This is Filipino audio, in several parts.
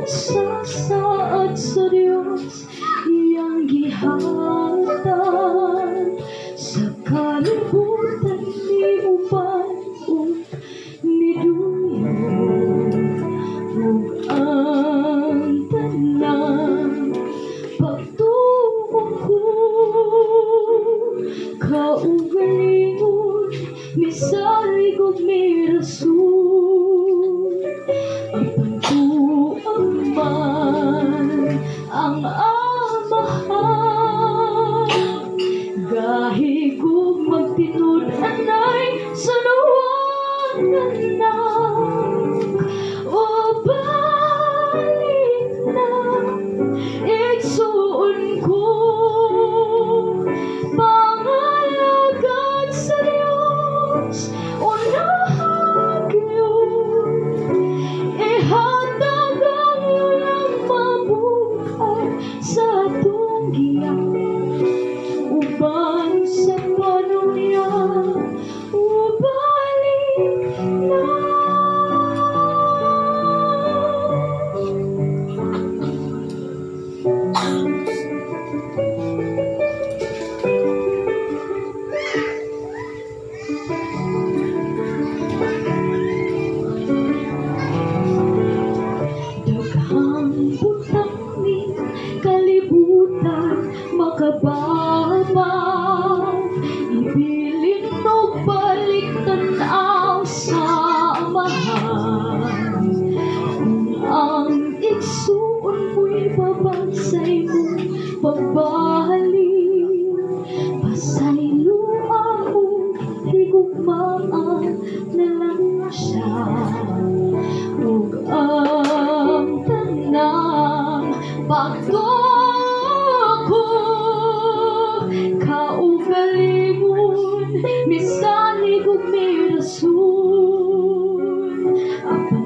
Sasaad sa Diyos iyang gihatan sa kalibutan ni uban o ni Duyong ug ang tanan pagtuong ko kaugalingon misalig ug may rason ipantuang man ang amahan gahig ug magtinud-anay sa nawangan na o balik na igsuon ko pangalagad sa Diyos unahan ihatag ang iyong mabuhay sa atong giyan uban sa panuya ubalik na. Daghang butang ni kalibutan makababag ibilin og balik tan-aw sa amahan kung ang igsuon mo'y babansay mo pagbalik pasaylo ako higugmaan na lang siya ug ang tanang pagtuko kaugalingon misalig ug may rason apan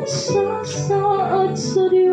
nagsasaad sa Diyos.